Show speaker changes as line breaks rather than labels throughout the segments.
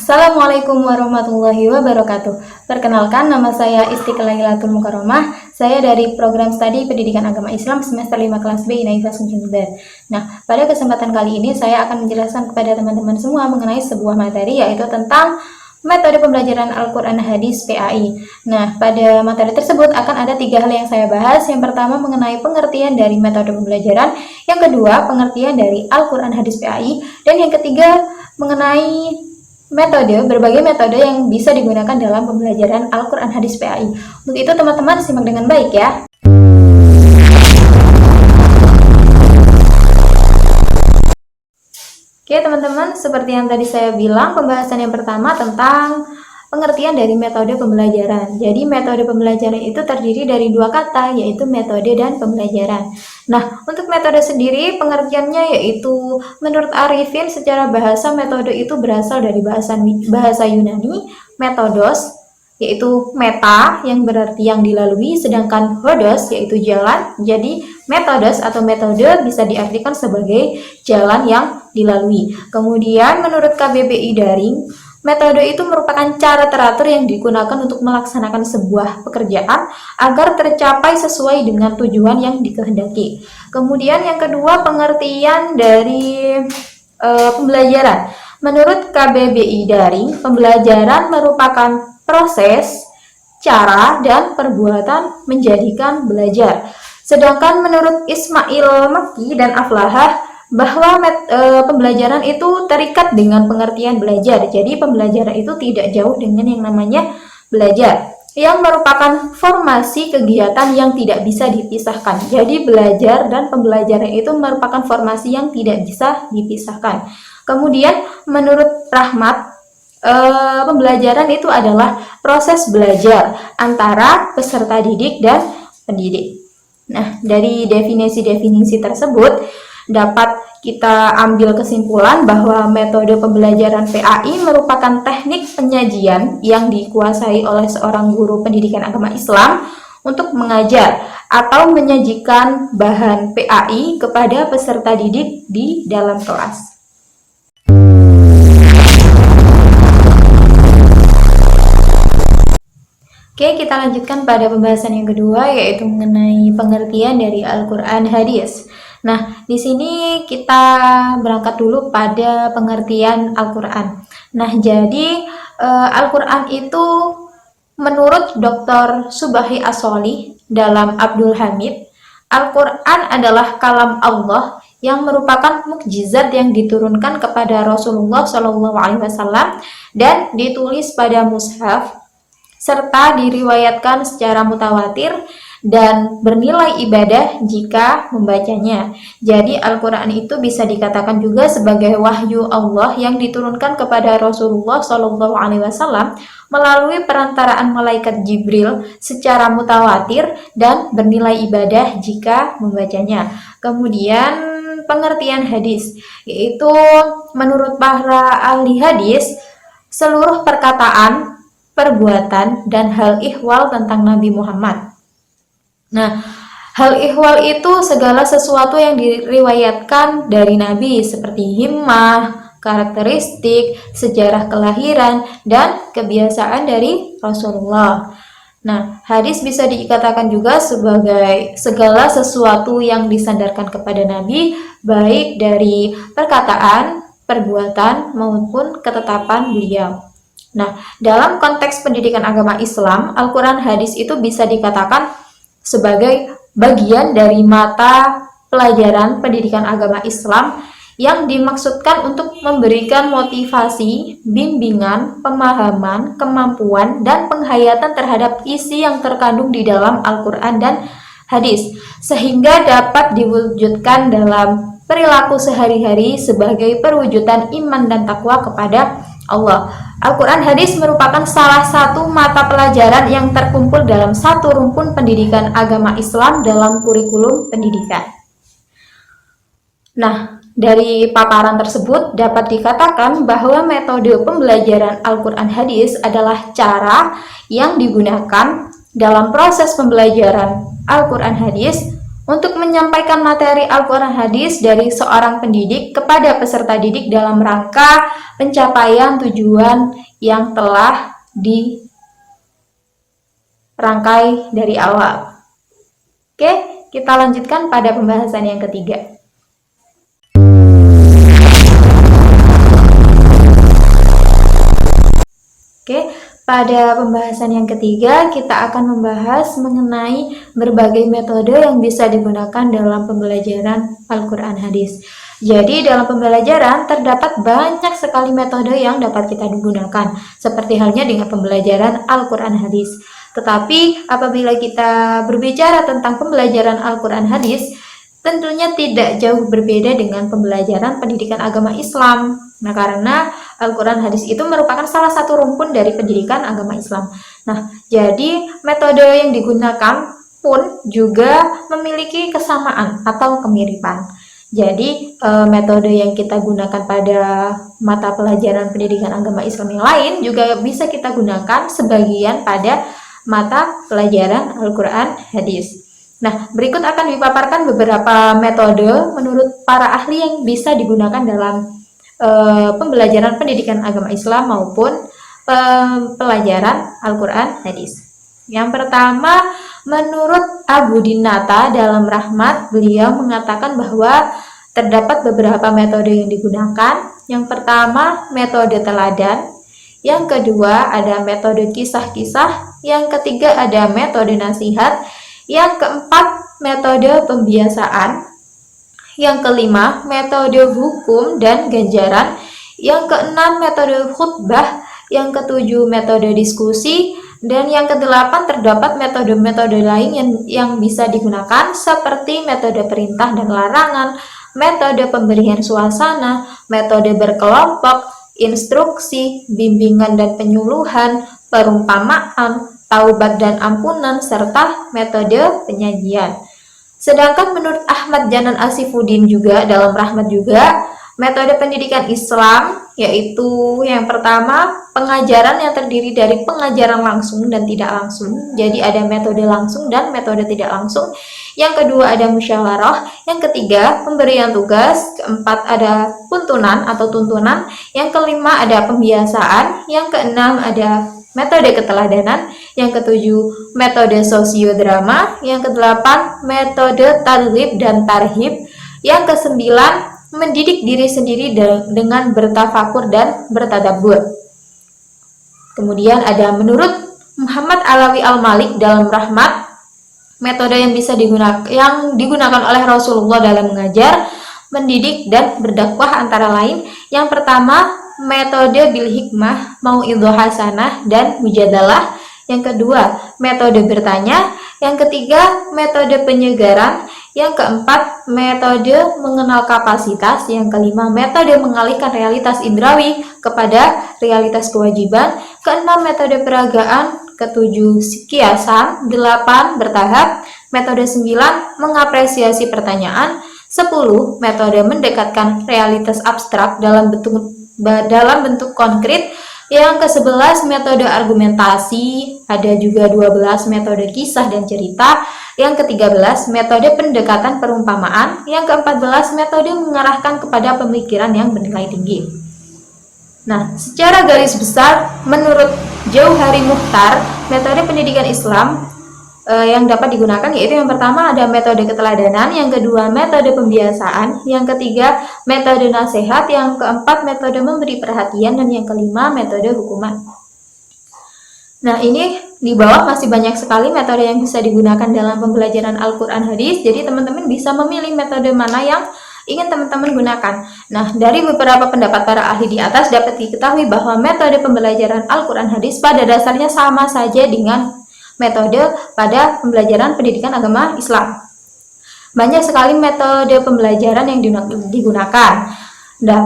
Assalamualaikum warahmatullahi wabarakatuh. Perkenalkan, nama saya Istiqlalilatul Mukarramah. Saya dari program studi Pendidikan Agama Islam semester 5 kelas B Inaifah Sunjunber. Nah, pada kesempatan kali ini saya akan menjelaskan kepada teman-teman semua mengenai sebuah materi, yaitu tentang metode pembelajaran Al-Quran Hadis PAI. Nah, pada materi tersebut akan ada 3 hal yang saya bahas. Yang pertama mengenai pengertian dari metode pembelajaran, yang kedua pengertian dari Al-Quran Hadis PAI, dan yang ketiga mengenai berbagai metode yang bisa digunakan dalam pembelajaran Al-Quran Hadis PAI. Untuk itu teman-teman simak dengan baik ya. Oke teman-teman, seperti yang tadi saya bilang, pembahasan yang pertama tentang pengertian dari metode pembelajaran. Jadi metode pembelajaran itu terdiri dari 2 kata, yaitu metode dan pembelajaran. Nah, untuk metode sendiri pengertiannya yaitu menurut Arifin secara bahasa metode itu berasal dari bahasa Yunani metodos, yaitu meta yang berarti yang dilalui, sedangkan hodos yaitu jalan. Jadi metodos atau metode bisa diartikan sebagai jalan yang dilalui. Kemudian menurut KBBI Daring, metode itu merupakan cara teratur yang digunakan untuk melaksanakan sebuah pekerjaan agar tercapai sesuai dengan tujuan yang dikehendaki. Kemudian yang kedua, pengertian dari pembelajaran. Menurut KBBI Daring, pembelajaran merupakan proses, cara, dan perbuatan menjadikan belajar. Sedangkan menurut Ismail Makki dan Aflahah, bahwa pembelajaran itu terikat dengan pengertian belajar. Jadi pembelajaran itu tidak jauh dengan yang namanya belajar, yang merupakan formasi kegiatan yang tidak bisa dipisahkan. Jadi belajar dan pembelajaran itu merupakan formasi yang tidak bisa dipisahkan. Kemudian menurut Rahmat, pembelajaran itu adalah proses belajar antara peserta didik dan pendidik. Nah, dari definisi-definisi tersebut dapat kita ambil kesimpulan bahwa metode pembelajaran PAI merupakan teknik penyajian yang dikuasai oleh seorang guru pendidikan agama Islam untuk mengajar atau menyajikan bahan PAI kepada peserta didik di dalam kelas. Oke, kita lanjutkan pada pembahasan yang kedua, yaitu mengenai pengertian dari Al-Quran Hadis. Nah, di sini kita berangkat dulu pada pengertian Al-Quran. Nah, jadi Al-Quran itu menurut Dr. Subahi As-Solih dalam Abdul Hamid, Al-Quran adalah kalam Allah yang merupakan mukjizat yang diturunkan kepada Rasulullah SAW dan ditulis pada mushaf, serta diriwayatkan secara mutawatir dan bernilai ibadah jika membacanya. Jadi Al-Quran itu bisa dikatakan juga sebagai wahyu Allah yang diturunkan kepada Rasulullah SAW melalui perantaraan malaikat Jibril secara mutawatir dan bernilai ibadah jika membacanya. Kemudian pengertian hadis, yaitu menurut para ahli hadis, seluruh perkataan, perbuatan, dan hal ihwal tentang Nabi Muhammad. Nah, hal ihwal itu segala sesuatu yang diriwayatkan dari Nabi seperti himmah, karakteristik, sejarah kelahiran, dan kebiasaan dari Rasulullah. Nah, hadis bisa dikatakan juga sebagai segala sesuatu yang disandarkan kepada Nabi, baik dari perkataan, perbuatan, maupun ketetapan beliau. Nah, dalam konteks pendidikan agama Islam, Al-Quran Hadis itu bisa dikatakan sebagai bagian dari mata pelajaran pendidikan agama Islam yang dimaksudkan untuk memberikan motivasi, bimbingan, pemahaman, kemampuan, dan penghayatan terhadap isi yang terkandung di dalam Al-Quran dan Hadis, sehingga dapat diwujudkan dalam perilaku sehari-hari sebagai perwujudan iman dan takwa kepada Allah. Al-Quran Hadis merupakan salah satu mata pelajaran yang terkumpul dalam satu rumpun pendidikan agama Islam dalam kurikulum pendidikan. Nah, dari paparan tersebut dapat dikatakan bahwa metode pembelajaran Al-Quran Hadis adalah cara yang digunakan dalam proses pembelajaran Al-Quran Hadis untuk menyampaikan materi Al-Quran hadis dari seorang pendidik kepada peserta didik dalam rangka pencapaian tujuan yang telah dirangkai dari awal. Oke, kita lanjutkan pada pembahasan yang ketiga. Oke, pada pembahasan yang ketiga, kita akan membahas mengenai berbagai metode yang bisa digunakan dalam pembelajaran Al-Quran hadis. Jadi, dalam pembelajaran terdapat banyak sekali metode yang dapat kita digunakan, seperti halnya dengan pembelajaran Al-Quran hadis. Tetapi, apabila kita berbicara tentang pembelajaran Al-Quran hadis, tentunya tidak jauh berbeda dengan pembelajaran pendidikan agama Islam. Nah, karena Al-Quran hadis itu merupakan salah satu rumpun dari pendidikan agama Islam. Nah, jadi metode yang digunakan pun juga memiliki kesamaan atau kemiripan. Jadi, metode yang kita gunakan pada mata pelajaran pendidikan agama Islam yang lain juga bisa kita gunakan sebagian pada mata pelajaran Al-Quran hadis. Nah, berikut akan dipaparkan beberapa metode menurut para ahli yang bisa digunakan dalam pembelajaran pendidikan agama Islam maupun pelajaran Al-Quran hadis. Yang pertama, menurut Abu Dinata dalam Rahmat, beliau mengatakan bahwa terdapat beberapa metode yang digunakan. Yang pertama, metode teladan. Yang kedua, ada metode kisah-kisah. Yang ketiga, ada metode nasihat. Yang keempat, metode pembiasaan. Yang kelima, metode hukum dan ganjaran. Yang keenam, metode khutbah. Yang ketujuh, metode diskusi. Dan yang kedelapan, terdapat metode-metode lain yang bisa digunakan seperti metode perintah dan larangan, metode pemberian suasana, metode berkelompok, instruksi, bimbingan dan penyuluhan, perumpamaan, taubat dan ampunan, serta metode penyajian. Sedangkan menurut Ahmad Janan Asifuddin juga dalam Rahmat juga, metode pendidikan Islam yaitu yang pertama, pengajaran yang terdiri dari pengajaran langsung dan tidak langsung. Jadi ada metode langsung dan metode tidak langsung. Yang kedua ada musyawarah. Yang ketiga, pemberian tugas. Keempat ada tuntunan atau tuntunan. Yang kelima ada pembiasaan. Yang keenam ada metode keteladanan. Yang ketujuh, metode sosiodrama. Yang kedelapan, metode targhib dan tarhib. Yang kesembilan, mendidik diri sendiri dengan bertafakur dan bertadabbur. Kemudian ada menurut Muhammad Alawi Al-Malik dalam Rahmat, metode yang digunakan oleh Rasulullah dalam mengajar, mendidik dan berdakwah antara lain. Yang pertama, metode bil hikmah, mau'idhah hasanah dan mujadalah. Yang kedua, metode bertanya. Yang ketiga, metode penyegaran. Yang keempat, metode mengenal kapasitas. Yang kelima, metode mengalihkan realitas indrawi kepada realitas kewajiban. Keenam, metode peragaan. Ketujuh, kiasan. Delapan, bertahap. Metode 9, mengapresiasi pertanyaan. 10, metode mendekatkan realitas abstrak dalam bentuk konkret. Yang ke-11, metode argumentasi. Ada juga 12, metode kisah dan cerita. Yang ke-13, metode pendekatan perumpamaan. Yang ke-14, metode mengarahkan kepada pemikiran yang bernilai tinggi. Nah, secara garis besar, menurut Jauhari Mukhtar, metode pendidikan Islam yang dapat digunakan yaitu yang pertama ada metode keteladanan, yang kedua metode pembiasaan, yang ketiga metode nasihat, yang keempat metode memberi perhatian, dan yang kelima metode hukuman. Nah, ini di bawah masih banyak sekali metode yang bisa digunakan dalam pembelajaran Al-Quran hadis. Jadi teman-teman bisa memilih metode mana yang ingin teman-teman gunakan. Nah, dari beberapa pendapat para ahli di atas dapat diketahui bahwa metode pembelajaran Al-Quran hadis pada dasarnya sama saja dengan metode pada pembelajaran pendidikan agama Islam. Banyak sekali metode pembelajaran yang digunakan. Nah,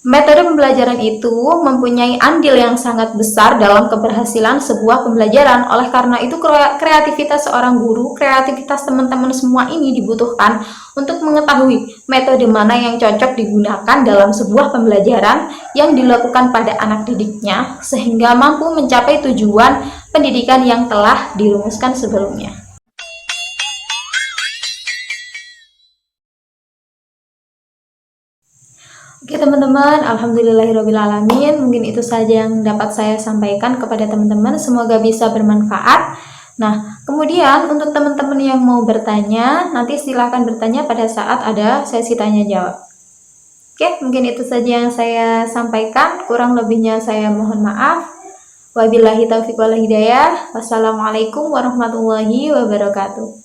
metode pembelajaran itu mempunyai andil yang sangat besar dalam keberhasilan sebuah pembelajaran. Oleh karena itu, kreativitas seorang guru, kreativitas teman-teman semua ini dibutuhkan untuk mengetahui metode mana yang cocok digunakan dalam sebuah pembelajaran yang dilakukan pada anak didiknya, sehingga mampu mencapai tujuan pendidikan yang telah dirumuskan sebelumnya. Oke teman-teman, alhamdulillahirrabbilalamin. Mungkin itu saja yang dapat saya sampaikan kepada teman-teman. Semoga bisa bermanfaat. Nah, kemudian untuk teman-teman yang mau bertanya, nanti silahkan bertanya pada saat ada sesi tanya jawab. Oke, mungkin itu saja yang saya sampaikan. Kurang lebihnya saya mohon maaf. Wabillahi taufiq wal hidayah. Wassalamualaikum warahmatullahi wabarakatuh.